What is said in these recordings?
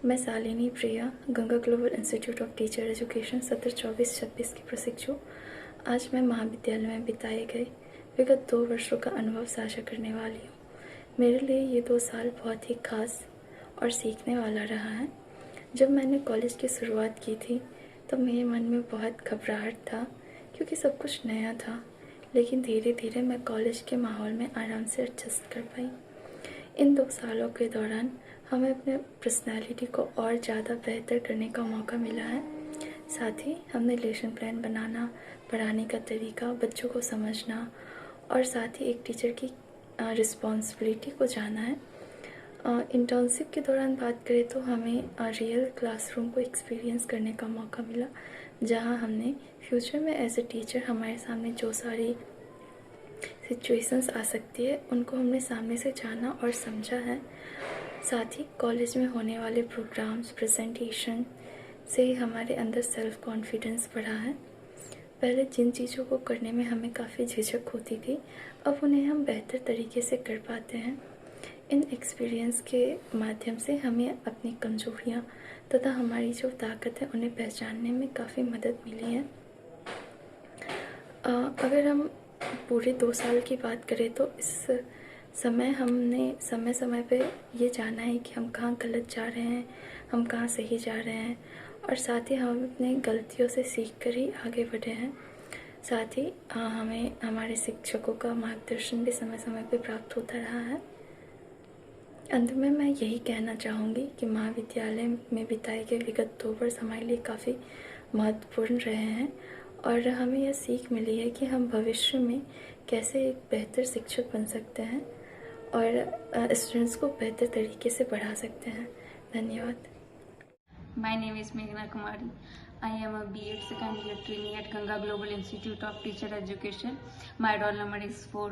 मैं Shalini Priya Ganga Global Institute of Teacher Education सत्र 24-26 की प्रशिक्षु आज मैं महाविद्यालय में बिताए गए विगत 2 वर्षों का अनुभव साझा करने वाली हूँ। मेरे लिए ये 2 साल बहुत ही खास और सीखने वाला रहा है। जब मैंने कॉलेज की शुरुआत की थी तो मेरे मन में बहुत घबराहट था क्योंकि सब कुछ नया था, लेकिन धीरे धीरे मैं कॉलेज के माहौल में आराम से एडजस्ट कर पाई। इन 2 सालों के दौरान हमें अपने पर्सनालिटी को और ज़्यादा बेहतर करने का मौका मिला है। साथ ही हमने लेसन प्लान बनाना, पढ़ाने का तरीका, बच्चों को समझना और साथ ही एक टीचर की रिस्पॉन्सिबिलिटी को जाना है। इंटर्नशिप के दौरान बात करें तो हमें रियल क्लासरूम को एक्सपीरियंस करने का मौका मिला, जहां हमने फ्यूचर में एज ए टीचर हमारे सामने जो सारी सिचुएशंस आ सकती है उनको हमने सामने से जाना और समझा है। साथ ही कॉलेज में होने वाले प्रोग्राम्स, प्रेजेंटेशन से हमारे अंदर सेल्फ कॉन्फिडेंस बढ़ा है। पहले जिन चीज़ों को करने में हमें काफ़ी झिझक होती थी, अब उन्हें हम बेहतर तरीके से कर पाते हैं। इन एक्सपीरियंस के माध्यम से हमें अपनी कमजोरियाँ तथा हमारी जो ताकत है उन्हें पहचानने में काफ़ी मदद मिली है। अगर हम पूरे 2 साल की बात करें तो इस समय हमने समय समय पे ये जाना है कि हम कहाँ गलत जा रहे हैं, हम कहाँ सही जा रहे हैं, और साथ ही हम अपने गलतियों से सीख कर ही आगे बढ़े हैं। साथ ही हमें हमारे शिक्षकों का मार्गदर्शन भी समय समय पे प्राप्त होता रहा है। अंत में मैं यही कहना चाहूँगी कि महाविद्यालय में बिताए गए विगत 2 वर्ष हमारे लिए काफ़ी महत्वपूर्ण रहे हैं और हमें यह सीख मिली है कि हम भविष्य में कैसे एक बेहतर शिक्षक बन सकते हैं और स्टूडेंट्स को बेहतर तरीके से पढ़ा सकते हैं। धन्यवाद। My name is Meghna Kumari. I am a B.Ed second year trainee at Ganga Global Institute of Teacher Education. My roll number is 4.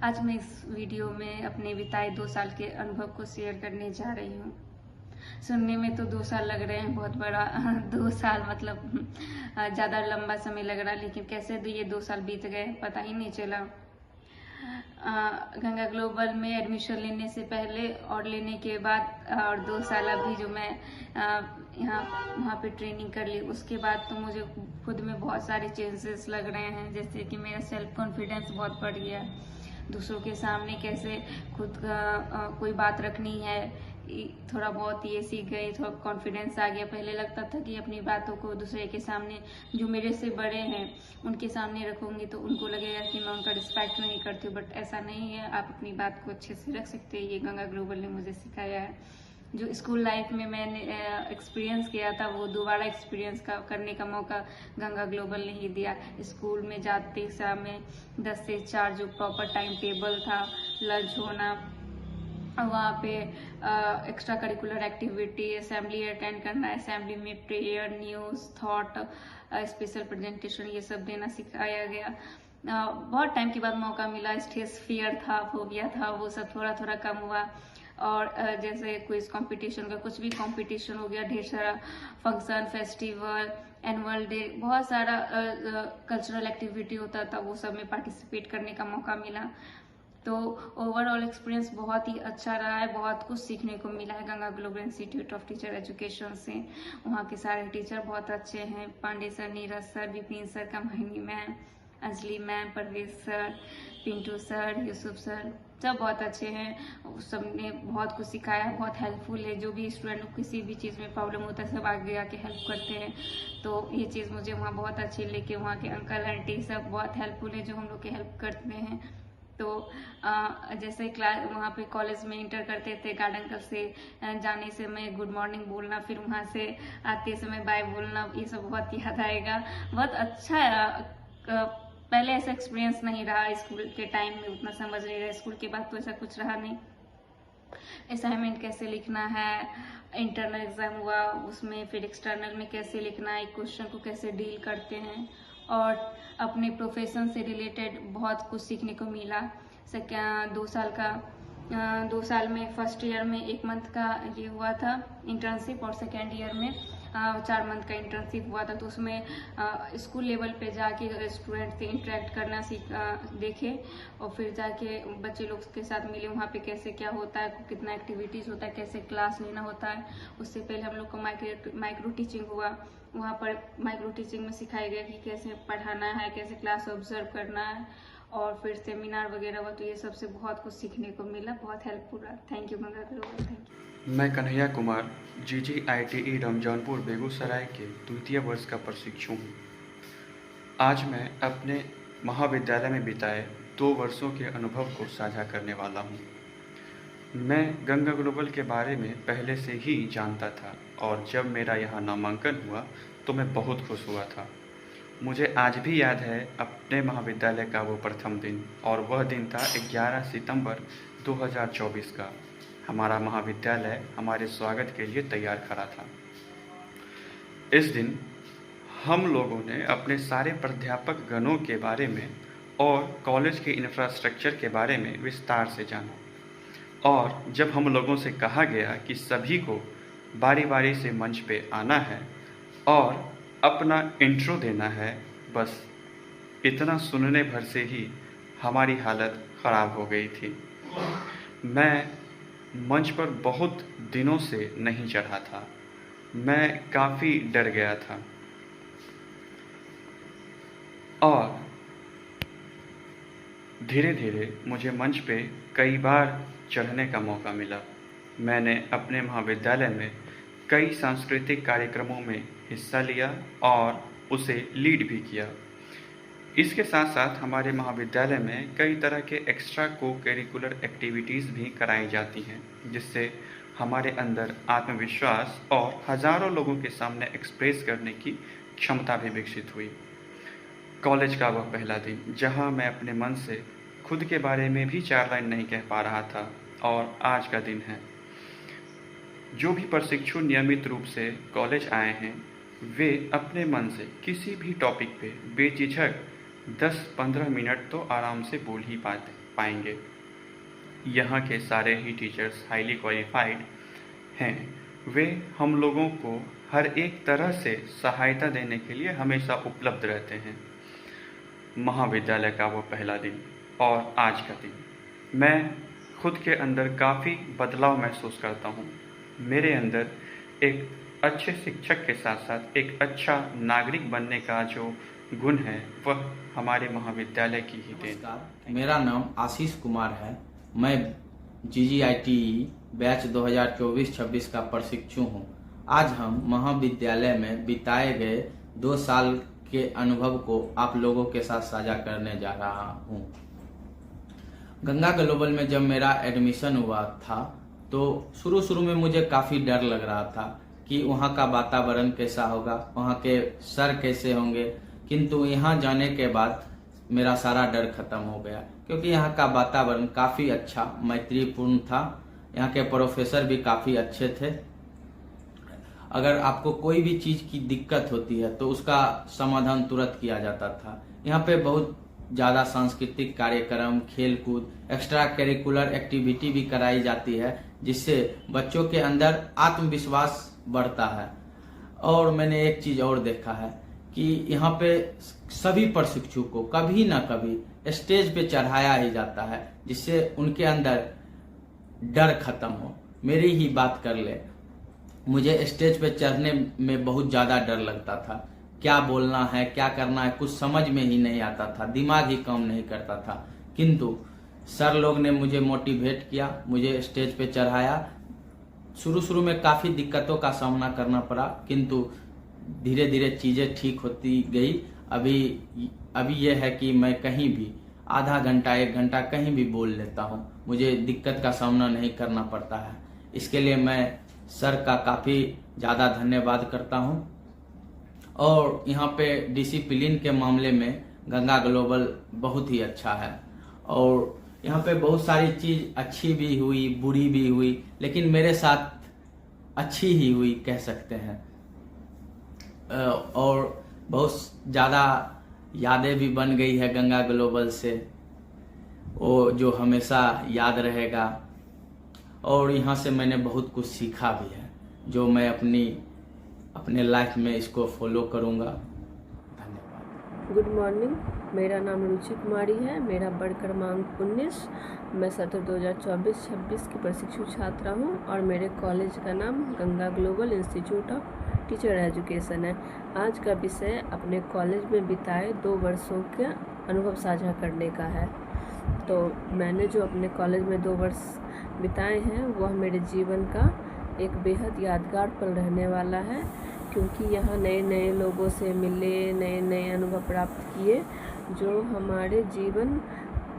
आज मैं इस वीडियो में अपने बिताए 2 साल के अनुभव को शेयर करने जा रही हूँ। सुनने में तो 2 साल लग रहे हैं, बहुत बड़ा 2 साल मतलब ज़्यादा लंबा समय लग रहा है, लेकिन कैसे ये 2 साल बीत गए पता ही नहीं चला। गंगा ग्लोबल में एडमिशन लेने से पहले और लेने के बाद और 2 साल अभी जो मैं वहाँ पे ट्रेनिंग कर ली, उसके बाद तो मुझे खुद में बहुत सारे चेंजेस लग रहे हैं। जैसे कि मेरा सेल्फ कॉन्फिडेंस बहुत बढ़ गया, दूसरों के सामने कैसे खुद का कोई बात रखनी है, थोड़ा बहुत ये सीख गई, थोड़ा कॉन्फिडेंस आ गया। पहले लगता था कि अपनी बातों को दूसरे के सामने, जो मेरे से बड़े हैं उनके सामने रखूंगी तो उनको लगेगा कि मैं उनका रिस्पेक्ट नहीं करती हूँ, बट ऐसा नहीं है। आप अपनी बात को अच्छे से रख सकते हैं, ये गंगा ग्लोबल ने मुझे सिखाया है। जो स्कूल लाइफ में मैंने एक्सपीरियंस किया था वो दोबारा एक्सपीरियंस करने का मौका गंगा ग्लोबल ने ही दिया। स्कूल में जाते समय 10 से 4 जो प्रॉपर टाइम टेबल था, लंच होना, वहाँ पे extra curricular activity, assembly attend करना, असेंबली में prayer, news, thought, special presentation, ये सब देना सिखाया गया। बहुत टाइम के बाद मौका मिला। स्टेज फियर था, फोबिया था, वो सब थोड़ा थोड़ा कम हुआ। और जैसे क्विज कंपटीशन का कुछ भी कंपटीशन हो गया, ढेर सारा फंक्शन, फेस्टिवल, एनुअल डे, बहुत सारा कल्चरल एक्टिविटी होता था, वो सब में पार्टिसिपेट करने का मौका मिला। तो ओवरऑल एक्सपीरियंस बहुत ही अच्छा रहा है, बहुत कुछ सीखने को मिला है Ganga Global Institute of Teacher Education से। वहाँ के सारे टीचर बहुत अच्छे हैं, Pandey sir, Neeraj sir, Vipin sir, Kamini ma'am, Anjali ma'am, Parvez sir, Pintu sir, Yusuf sir, सब बहुत अच्छे हैं। सबने बहुत कुछ सिखाया, बहुत हेल्पफुल है। जो भी स्टूडेंट को किसी भी चीज़ में प्रॉब्लम होता है सब आगे आके हेल्प करते हैं, तो ये चीज़ मुझे वहाँ बहुत अच्छी लगी। वहाँ के अंकल आंटी सब बहुत हेल्पफुल है जो हम लोग की हेल्प करते हैं। तो जैसे क्लास वहाँ पे कॉलेज में इंटर करते थे, गार्डन क्लब से जाने से मैं गुड मॉर्निंग बोलना, फिर वहाँ से आते समय बाय बोलना, ये सब बहुत याद आएगा। बहुत अच्छा पहले ऐसा एक्सपीरियंस नहीं रहा, स्कूल के टाइम में उतना समझ नहीं रहा, स्कूल के बाद तो ऐसा कुछ रहा नहीं। असाइनमेंट कैसे लिखना है, इंटरनल एग्जाम हुआ उसमें, फिर एक्सटर्नल में कैसे लिखना है, क्वेश्चन को कैसे डील करते हैं, और अपने प्रोफेशन से रिलेटेड बहुत कुछ सीखने को मिला। 2 साल में फर्स्ट ईयर में 1 मंथ का ये हुआ था इंटर्नशिप, और सेकेंड ईयर में 4 मंथ का इंटर्नशिप हुआ था, तो उसमें स्कूल लेवल पे जाके स्टूडेंट से इंटरेक्ट करना देखे और फिर जाके बच्चे लोग के साथ मिले, वहाँ पे कैसे क्या होता है, कितना एक्टिविटीज़ होता है, कैसे क्लास लेना होता है। उससे पहले हम लोग का माइक्रो टीचिंग हुआ, वहाँ पर माइक्रो टीचिंग में सिखाया गया कि कैसे पढ़ाना है, कैसे क्लास ऑब्जर्व करना है, और फिर सेमिनार वगैरह हुआ। तो ये सबसे बहुत कुछ सीखने को मिला, बहुत हेल्पफुल रहा। Thank you Ganga global, thank you. मैं कन्हैया कुमार GGITE रमजानपुर बेगूसराय के द्वितीय वर्ष का प्रशिक्षु हूँ। आज मैं अपने महाविद्यालय में बिताए 2 वर्षों के अनुभव को साझा करने वाला हूँ। मैं गंगा ग्लोबल के बारे में पहले से ही जानता था और जब मेरा यहाँ नामांकन हुआ तो मैं बहुत खुश हुआ था। मुझे आज भी याद है अपने महाविद्यालय का वो प्रथम दिन, और वह दिन था 11 सितंबर 2024 का। हमारा महाविद्यालय हमारे स्वागत के लिए तैयार खड़ा था। इस दिन हम लोगों ने अपने सारे प्राध्यापक गणों के बारे में और कॉलेज के इंफ्रास्ट्रक्चर के बारे में विस्तार से जाना, और जब हम लोगों से कहा गया कि सभी को बारी बारी से मंच पे आना है और अपना इंट्रो देना है, बस इतना सुनने भर से ही हमारी हालत ख़राब हो गई थी। मैं मंच पर बहुत दिनों से नहीं चढ़ा था, मैं काफ़ी डर गया था, और धीरे धीरे मुझे मंच पे कई बार चढ़ने का मौका मिला। मैंने अपने महाविद्यालय में कई सांस्कृतिक कार्यक्रमों में हिस्सा लिया और उसे लीड भी किया। इसके साथ साथ हमारे महाविद्यालय में कई तरह के एक्स्ट्रा को करिकुलर एक्टिविटीज़ भी कराई जाती हैं, जिससे हमारे अंदर आत्मविश्वास और हज़ारों लोगों के सामने एक्सप्रेस करने की क्षमता भी विकसित हुई। कॉलेज का वह पहला दिन जहां मैं अपने मन से खुद के बारे में भी 4 लाइन नहीं कह पा रहा था, और आज का दिन है। जो भी प्रशिक्षु नियमित रूप से कॉलेज आए हैं, वे अपने मन से किसी भी टॉपिक पे बेझिझक 10-15 मिनट तो आराम से बोल ही पाएंगे। यहाँ के सारे ही टीचर्स हाईली क्वालिफाइड हैं। वे हम लोगों को हर एक तरह से सहायता देने के लिए हमेशा उपलब्ध रहते हैं। महाविद्यालय का वो पहला दिन और आज का दिन, मैं खुद के अंदर काफ़ी बदलाव महसूस करता हूँ। मेरे अंदर एक अच्छे शिक्षक के साथ साथ एक अच्छा नागरिक बनने का जो गुण है, वह हमारे महाविद्यालय की ही देन। नमस्कार, मेरा नाम आशीष कुमार है। मैं GGITE बैच 2024-26 का प्रशिक्षु हूँ। आज हम महाविद्यालय में बिताए गए 2 साल के अनुभव को आप लोगों के साथ साझा करने जा रहा हूँ। गंगा ग्लोबल में जब मेरा एडमिशन हुआ था तो शुरू में मुझे काफ़ी डर लग रहा था कि वहाँ का वातावरण कैसा होगा, वहाँ के सर कैसे होंगे, किंतु यहाँ जाने के बाद मेरा सारा डर खत्म हो गया, क्योंकि यहाँ का वातावरण काफ़ी अच्छा मैत्रीपूर्ण था। यहाँ के प्रोफेसर भी काफ़ी अच्छे थे। अगर आपको कोई भी चीज़ की दिक्कत होती है तो उसका समाधान तुरंत किया जाता था। यहाँ पे बहुत ज़्यादा सांस्कृतिक कार्यक्रम, खेलकूद, एक्स्ट्रा करिकुलर एक्टिविटी भी कराई जाती है, जिससे बच्चों के अंदर आत्मविश्वास बढ़ता है। और मैंने एक चीज़ और देखा है कि यहाँ पे सभी प्रशिक्षु को कभी ना कभी स्टेज पे चढ़ाया ही जाता है, जिससे उनके अंदर डर खत्म हो। मेरी ही बात कर ले, मुझे स्टेज पे चढ़ने में बहुत ज़्यादा डर लगता था। क्या बोलना है, क्या करना है, कुछ समझ में ही नहीं आता था, दिमाग ही काम नहीं करता था। किंतु सर लोग ने मुझे मोटिवेट किया, मुझे स्टेज पे चढ़ाया। शुरू में काफ़ी दिक्कतों का सामना करना पड़ा, किंतु धीरे धीरे चीज़ें ठीक होती गई। अभी यह है कि मैं कहीं भी आधा घंटा 1 घंटा कहीं भी बोल लेता हूँ, मुझे दिक्कत का सामना नहीं करना पड़ता है। इसके लिए मैं सर का काफ़ी ज़्यादा धन्यवाद करता हूँ। और यहाँ पे डिसिप्लिन के मामले में गंगा ग्लोबल बहुत ही अच्छा है, और यहाँ पे बहुत सारी चीज़ अच्छी भी हुई, बुरी भी हुई, लेकिन मेरे साथ अच्छी ही हुई कह सकते हैं। और बहुत ज़्यादा यादें भी बन गई है गंगा ग्लोबल से, वो जो हमेशा याद रहेगा। और यहाँ से मैंने बहुत कुछ सीखा भी है, जो मैं अपनी अपने लाइफ में इसको फॉलो करूँगा। धन्यवाद। गुड मॉर्निंग, मेरा नाम रुचि कुमारी है, मेरा वार्ड क्रमांक 19। मैं सत्र 2024-26 की प्रशिक्षु छात्रा हूँ और मेरे कॉलेज का नाम Ganga Global Institute of Teacher education है। आज का विषय अपने कॉलेज में बिताए 2 वर्षों का अनुभव साझा करने का है। तो मैंने जो अपने कॉलेज में 2 वर्ष बिताए हैं वह मेरे जीवन का एक बेहद यादगार पल रहने वाला है, क्योंकि यहाँ नए नए लोगों से मिले, नए नए अनुभव प्राप्त किए जो हमारे जीवन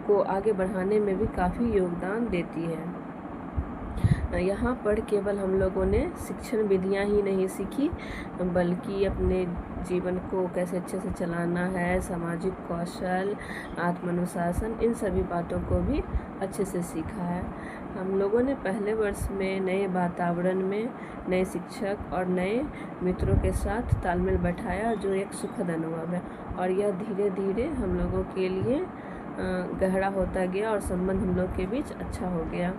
को आगे बढ़ाने में भी काफ़ी योगदान देती है। यहाँ पर केवल हम लोगों ने शिक्षण विधियाँ ही नहीं सीखी, बल्कि अपने जीवन को कैसे अच्छे से चलाना है, सामाजिक कौशल, आत्मानुशासन, इन सभी बातों को भी अच्छे से सीखा है। हम लोगों ने पहले वर्ष में नए वातावरण में नए शिक्षक और नए मित्रों के साथ तालमेल बैठाया, जो एक सुखद अनुभव है और यह धीरे धीरे हम लोगों के लिए गहरा होता गया और संबंध हम लोग के बीच अच्छा हो गया।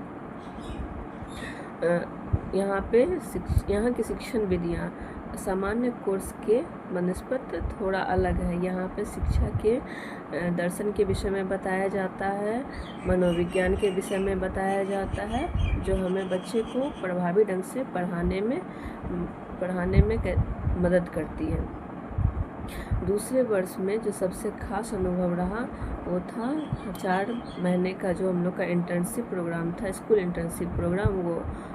यहाँ की शिक्षण विधियाँ सामान्य कोर्स के बनस्पत थोड़ा अलग है। यहाँ पे शिक्षा के दर्शन के विषय में बताया जाता है, मनोविज्ञान के विषय में बताया जाता है, जो हमें बच्चे को प्रभावी ढंग से पढ़ाने में मदद करती है। दूसरे वर्ष में जो सबसे खास अनुभव रहा वो था 4 महीने का जो हम लोग का इंटर्नशिप प्रोग्राम था, स्कूल इंटर्नशिप प्रोग्राम।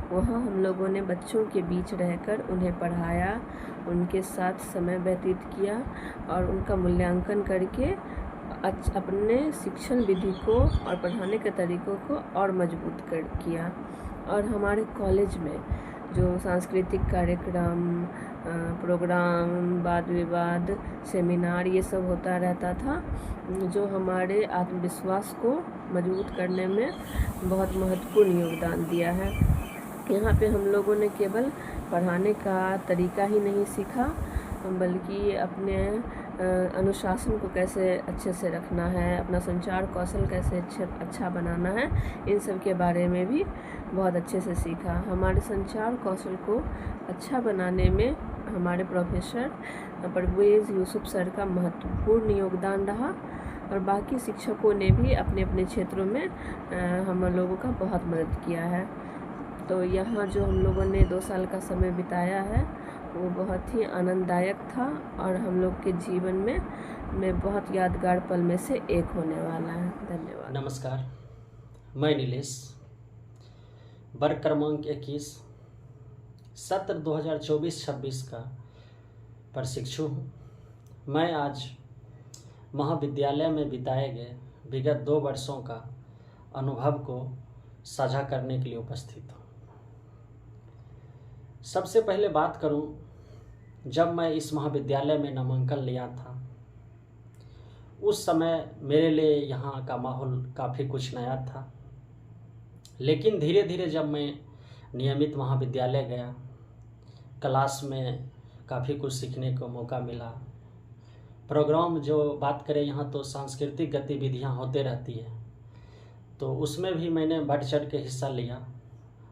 वहाँ हम लोगों ने बच्चों के बीच रहकर उन्हें पढ़ाया, उनके साथ समय व्यतीत किया और उनका मूल्यांकन करके अपने शिक्षण विधि को और पढ़ाने के तरीक़ों को और मजबूत किया। और हमारे कॉलेज में जो सांस्कृतिक कार्यक्रम, प्रोग्राम, वाद विवाद, सेमिनार, ये सब होता रहता था, जो हमारे आत्मविश्वास को मजबूत करने में बहुत महत्वपूर्ण योगदान दिया है। यहाँ पे हम लोगों ने केवल पढ़ाने का तरीका ही नहीं सीखा, बल्कि अपने अनुशासन को कैसे अच्छे से रखना है, अपना संचार कौशल कैसे अच्छा बनाना है, इन सब के बारे में भी बहुत अच्छे से सीखा। हमारे संचार कौशल को अच्छा बनाने में हमारे प्रोफेसर परवेज़ यूसुफ सर का महत्वपूर्ण योगदान रहा और बाकी शिक्षकों ने भी अपने अपने क्षेत्रों में हम लोगों का बहुत मदद किया है। तो यहाँ जो हम लोगों ने 2 साल का समय बिताया है वो बहुत ही आनंददायक था और हम लोग के जीवन में बहुत यादगार पल में से एक होने वाला है। धन्यवाद। नमस्कार, मैं नीलेश, वर्ग क्रमांक 21, सत्र 2024-26 का प्रशिक्षु हूँ। मैं आज महाविद्यालय में बिताए गए विगत 2 वर्षों का अनुभव को साझा करने के लिए उपस्थित हूँ। सबसे पहले बात करूँ, जब मैं इस महाविद्यालय में नामांकन लिया था उस समय मेरे लिए यहाँ का माहौल काफ़ी कुछ नया था, लेकिन धीरे धीरे जब मैं नियमित महाविद्यालय गया, क्लास में काफ़ी कुछ सीखने को मौका मिला। प्रोग्राम जो बात करें, यहाँ तो सांस्कृतिक गतिविधियाँ होते रहती है, तो उसमें भी मैंने बढ़ चढ़ के हिस्सा लिया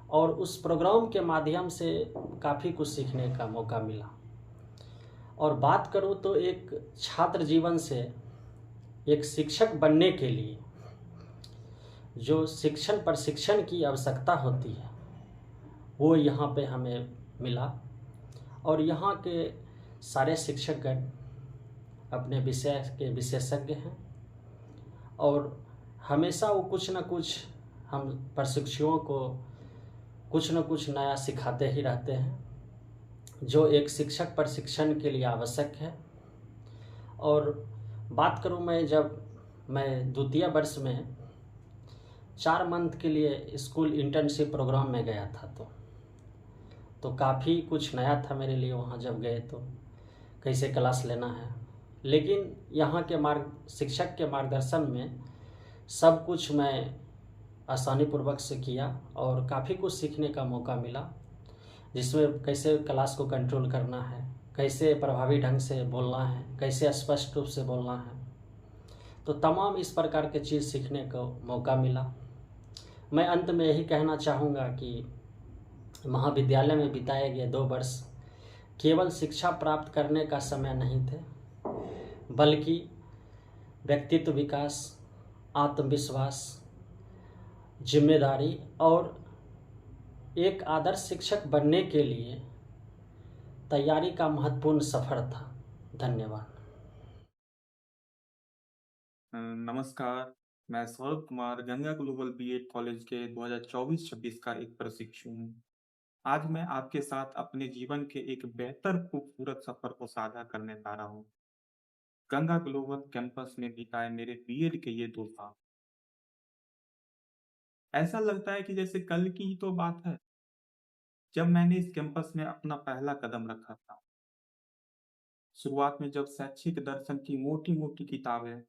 और उस प्रोग्राम के माध्यम से काफ़ी कुछ सीखने का मौका मिला। और बात करूँ तो एक छात्र जीवन से एक शिक्षक बनने के लिए जो शिक्षण प्रशिक्षण की आवश्यकता होती है वो यहाँ पे हमें मिला और यहाँ के सारे शिक्षकगण अपने विषय के विशेषज्ञ हैं और हमेशा वो कुछ न कुछ हम प्रशिक्षुओं को कुछ न कुछ नया सिखाते ही रहते हैं, जो एक शिक्षक प्रशिक्षण के लिए आवश्यक है। और बात करूं, जब मैं द्वितीय वर्ष में 4 मंथ के लिए स्कूल इंटर्नशिप प्रोग्राम में गया था तो काफ़ी कुछ नया था मेरे लिए। वहां जब गए तो कैसे क्लास लेना है, लेकिन यहाँ के शिक्षक के मार्गदर्शन में सब कुछ मैं आसानी पूर्वक से किया और काफ़ी कुछ सीखने का मौका मिला, जिसमें कैसे क्लास को कंट्रोल करना है, कैसे प्रभावी ढंग से बोलना है, कैसे स्पष्ट रूप से बोलना है, तो तमाम इस प्रकार के चीज़ सीखने को मौका मिला। मैं अंत में यही कहना चाहूँगा कि महाविद्यालय में बिताए गए 2 वर्ष केवल शिक्षा प्राप्त करने का समय नहीं थे, बल्कि व्यक्तित्व विकास, आत्मविश्वास, जिम्मेदारी और एक आदर्श शिक्षक बनने के लिए तैयारी का महत्वपूर्ण सफर था। धन्यवाद। नमस्कार, मैं Saurabh Kumar Ganga global BEd college के 2024-26 का एक प्रशिक्षु हूँ। आज मैं आपके साथ अपने जीवन के एक बेहतर खूबसूरत सफर को साझा करने जा रहा हूँ। गंगा ग्लोबल कैंपस में बिताए मेरे बीएड के ये 2 साल। ऐसा लगता है कि जैसे कल की ही तो बात है, जब मैंने इस कैंपस में अपना पहला कदम रखा था। शुरुआत में जब शैक्षिक दर्शन की मोटी मोटी किताबें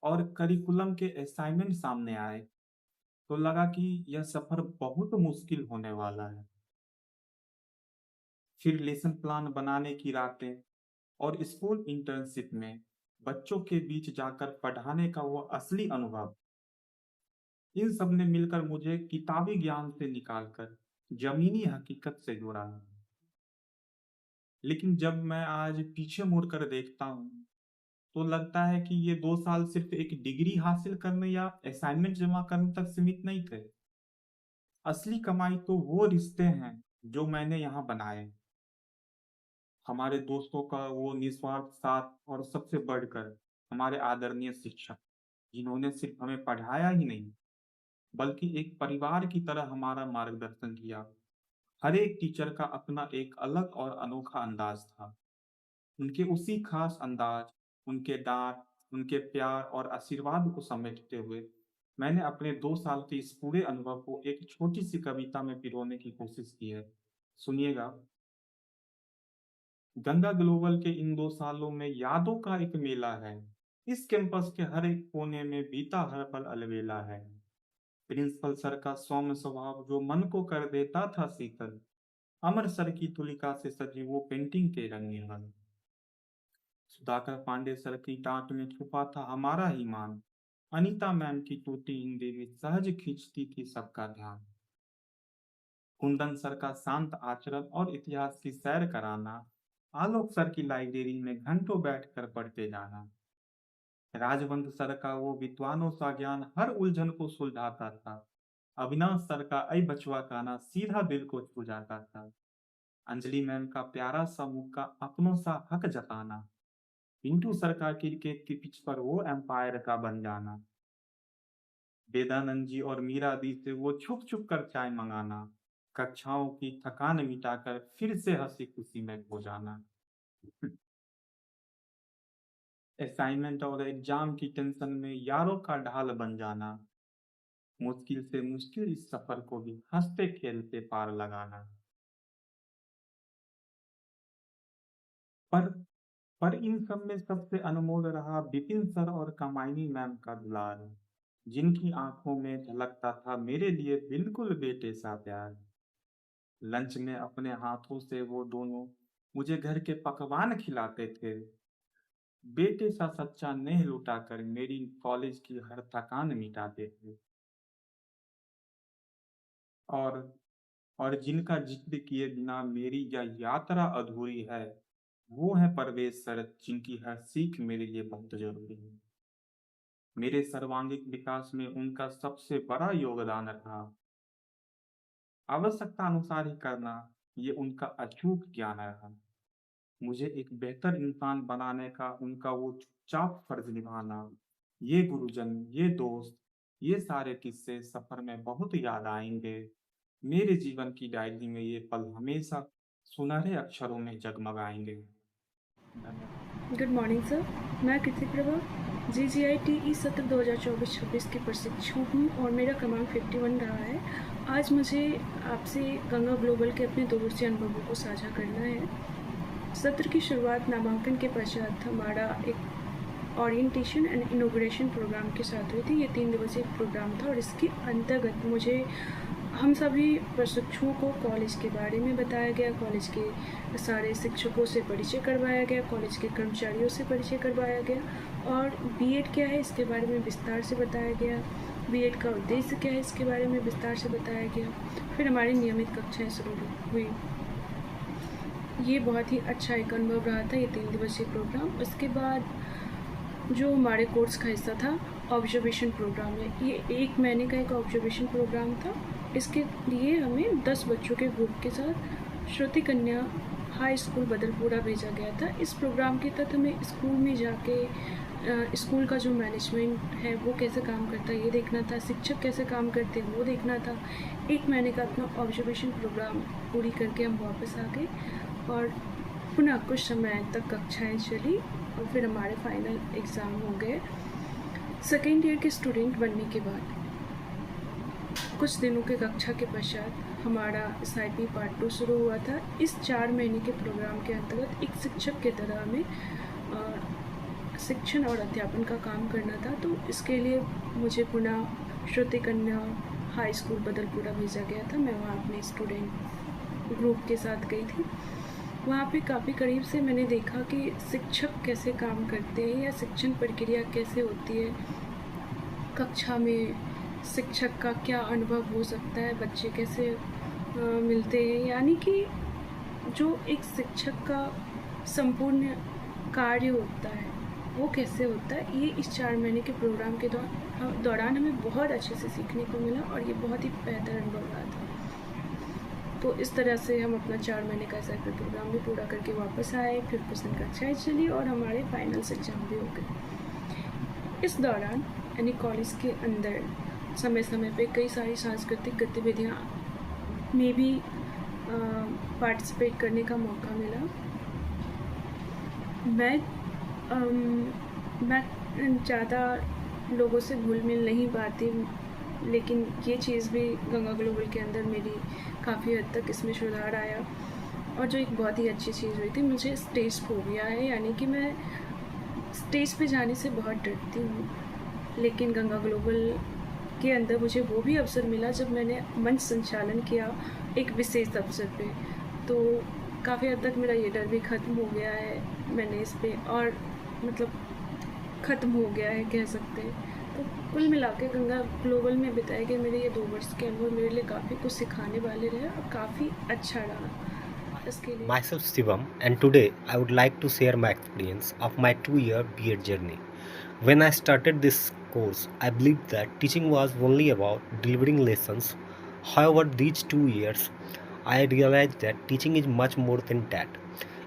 और करिकुलम के असाइनमेंट सामने आए, तो लगा कि यह सफर बहुत मुश्किल होने वाला है। फिर लेसन प्लान बनाने की रातें और स्कूल इंटर्नशिप में बच्चों के बीच जाकर पढ़ाने का वो असली अनुभव, इन सब ने मिलकर मुझे किताबी ज्ञान से निकालकर जमीनी हकीकत से जोड़ा। लेकिन जब मैं आज पीछे मुड़कर देखता हूँ, तो लगता है कि ये 2 साल सिर्फ एक डिग्री हासिल करने या असाइनमेंट जमा करने तक सीमित नहीं थे। असली कमाई तो वो रिश्ते हैं जो मैंने यहाँ बनाए। हमारे दोस्तों का वो निस्वार्थ साथ, और सबसे बढ़कर हमारे आदरणीय शिक्षक, जिन्होंने सिर्फ हमें पढ़ाया ही नहीं, बल्कि एक परिवार की तरह हमारा मार्गदर्शन किया। हर एक टीचर का अपना एक अलग और अनोखा अंदाज था। उनके उसी खास अंदाज, उनके डांट, उनके प्यार और आशीर्वाद को समेटते हुए मैंने अपने 2 साल के इस पूरे अनुभव को एक छोटी सी कविता में पिरोने की कोशिश की है। सुनिएगा। गंगा ग्लोबल के इन 2 सालों में यादों का एक मेला है। इस कैंपस के हर एक कोने में बीता हर पल अलबेला है। प्रिंसिपल सर का सौम्य स्वभाव जो मन को कर देता था शीतल, अमर सर की तुलिका से सजी वो पेंटिंग के रंगीन। सुधाकर पांडे सर की डांट में छुपा था हमारा ही मान। अनीता मैम की टूटी हिंदी में सहज खींचती थी सबका ध्यान। कुंदन सर का शांत आचरण और इतिहास की सैर कराना, आलोक सर की लाइब्रेरी में घंटों बैठकर पढ़ते जाना। राजवंत सर का वो विद्वानों सा ज्ञान हर उलझन को सुलझाता था। अविनाश सर का ऐ बचवा गाना सीधा दिल को छू जाता था। अंजलि मैम का प्यारा सा मुक्का अपनों सा हक जताना। पिंटू सर का क्रिकेट की पिच पर वो एम्पायर का बन जाना। वेदानंद जी और मीरा दी से वो छुप छुप कर चाय मंगाना। कक्षाओं की थकान मिटाकर फिर से हंसी खुशी में खो जाना। असाइनमेंट और एग्जाम की टेंशन में यारों का ढाल बन जाना। मुश्किल से मुश्किल इस सफर को भी हंसते खेलते पार लगाना। पर इन सब में सबसे अनमोल रहा बिपिन सर और कामायनी मैम का दुलार, जिनकी आंखों में झलकता था मेरे लिए बिल्कुल बेटे सा प्यार। लंच में अपने हाथों से वो दोनों मुझे घर के पकवान खिलाते थे। बेटे सा सच्चा नेह लुटाकर मेरी कॉलेज की हर थकान मिटाते थे। और जिनका जिक्र किए बिना मेरी यह यात्रा अधूरी है, वो है परवेश सर, जिनकी हर सीख मेरे लिए बहुत जरूरी है। मेरे सर्वांगीण विकास में उनका सबसे बड़ा योगदान रहा। आवश्यकता अनुसार ही करना, ये उनका अचूक ज्ञान रहा। मुझे एक बेहतर इंसान बनाने का उनका वो चुपचाप फर्ज निभाना। ये गुरुजन, ये दोस्त, ये सारे किस्से सफर में बहुत याद आएंगे। मेरे जीवन की डायरी में ये पल हमेशा सुनहरे अक्षरों में जगमगाएंगे। गुड मॉर्निंग सर, मैं कृति प्रभा GGITE सत्र 2024-26 की प्रशिक्षु हूँ और मेरा क्रमांक 51 रहा है। आज मुझे आपसे गंगा ग्लोबल के अपने 2 वर्षीय अनुभवों को साझा करना है। सत्र की शुरुआत नामांकन के पश्चात हमारा एक ओरिएंटेशन एंड इनॉग्रेशन प्रोग्राम के साथ हुई थी। ये 3 दिवसीय प्रोग्राम था और इसके अंतर्गत मुझे हम सभी प्रशिक्षुओं को कॉलेज के बारे में बताया गया, कॉलेज के सारे शिक्षकों से परिचय करवाया गया, कॉलेज के कर्मचारियों से परिचय करवाया गया और बीएड क्या है इसके बारे में विस्तार से बताया गया। बीएड का उद्देश्य क्या है इसके बारे में विस्तार से बताया गया। फिर हमारी नियमित कक्षाएं शुरू हुई। ये बहुत ही अच्छा एक अनुभव रहा था, ये 3 दिवसीय प्रोग्राम। उसके बाद जो हमारे कोर्स का हिस्सा था ऑब्जर्वेशन प्रोग्राम है, ये 1 महीने का एक ऑब्जर्वेशन प्रोग्राम था। इसके लिए हमें 10 बच्चों के ग्रुप के साथ श्रुति कन्या हाई स्कूल बदलपुरा भेजा गया था। इस प्रोग्राम के तहत हमें स्कूल में जाके स्कूल का जो मैनेजमेंट है वो कैसे काम करता है ये देखना था, शिक्षक कैसे काम करते हैं वो देखना था। 1 महीने का अपना ऑब्जर्वेशन प्रोग्राम पूरी करके हम वापस आ गए और पुनः कुछ समय तक कक्षाएं चली और फिर हमारे फाइनल एग्ज़ाम हो गए। सेकेंड ईयर के स्टूडेंट बनने के बाद कुछ दिनों के कक्षा के पश्चात हमारा SIP पार्ट 2 शुरू हुआ था। इस 4 महीने के प्रोग्राम के अंतर्गत एक शिक्षक की तरह हमें शिक्षण और अध्यापन का काम करना था। तो इसके लिए मुझे पुनः श्रुति कन्या हाई स्कूल बदलपुरा भेजा गया था। मैं वहाँ अपने स्टूडेंट ग्रुप के साथ गई थी। वहाँ पे काफ़ी करीब से मैंने देखा कि शिक्षक कैसे काम करते हैं या शिक्षण प्रक्रिया कैसे होती है, कक्षा में शिक्षक का क्या अनुभव हो सकता है, बच्चे कैसे मिलते हैं, यानी कि जो एक शिक्षक का संपूर्ण कार्य होता है वो कैसे होता है। ये इस 4 महीने के प्रोग्राम के दौरान हमें बहुत अच्छे से सीखने को मिला और ये बहुत ही बेहतर अनुभव रहा था। तो इस तरह से हम अपना 4 महीने का SIP प्रोग्राम भी पूरा करके वापस आए। फिर कुछ दिन कक्षाएँ चली और हमारे फाइनल्स एग्जाम भी हो गए। इस दौरान यानी कॉलेज के अंदर समय समय पे कई सारी सांस्कृतिक गतिविधियाँ में भी पार्टिसिपेट करने का मौका मिला। मैं ज़्यादा लोगों से घुल मिल नहीं पाती, लेकिन ये चीज़ भी गंगा ग्लोबल के अंदर मेरी काफ़ी हद तक इसमें सुधार आया। और जो एक बहुत ही अच्छी चीज़ हुई थी, मुझे स्टेज फोबिया है, यानी कि मैं स्टेज पे जाने से बहुत डरती हूँ। लेकिन गंगा ग्लोबल के अंदर मुझे वो भी अवसर मिला जब मैंने मंच संचालन किया एक विशेष अवसर पे, तो काफ़ी हद तक मेरा ये डर भी ख़त्म हो गया है। मैंने इस पे और मतलब ख़त्म हो गया है कह सकते हैं। तो कुल मिला के गंगा ग्लोबल में बिताए गए मेरे ये 2 वर्ष के अनुभव मेरे लिए काफ़ी कुछ सिखाने वाले रहे और काफ़ी अच्छा रहा इसके लिए। Myself Shivam, and today I would like to share my experience of my 2-year B.Ed journey. When I started this course, I believed that teaching was only about delivering lessons. However, these 2 years, I realized that teaching is much more than that.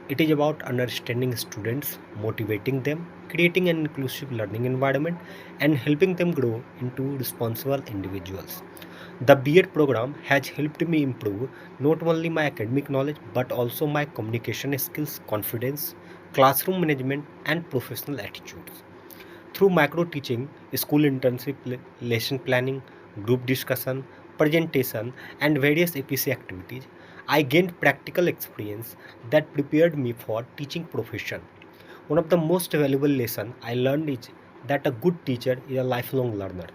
It is about understanding students, motivating them, creating an inclusive learning environment, and helping them grow into responsible individuals. The B.Ed program has helped me improve not only my academic knowledge but also my communication skills, confidence, classroom management, and professional attitudes. Through micro teaching, school internship, lesson planning, group discussion, presentation, and various APC activities, I gained practical experience that prepared me for teaching profession. One of the most valuable lessons I learned is that a good teacher is a lifelong learner.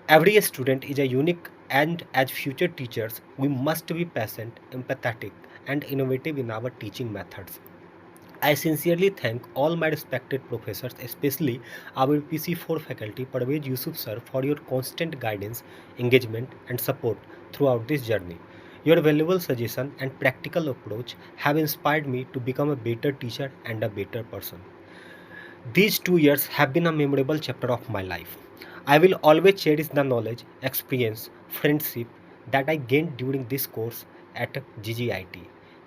Every student is a unique, and as future teachers, we must be patient, empathetic, and innovative in our teaching methods. I sincerely thank all my respected professors, especially our PC4 faculty, Parvez Yusuf sir, for your constant guidance, engagement, and support throughout this journey. Your valuable suggestion and practical approach have inspired me to become a better teacher and a better person. These 2 years have been a memorable chapter of my life. I will always cherish the knowledge, experience, friendship that I gained during this course at GGIT.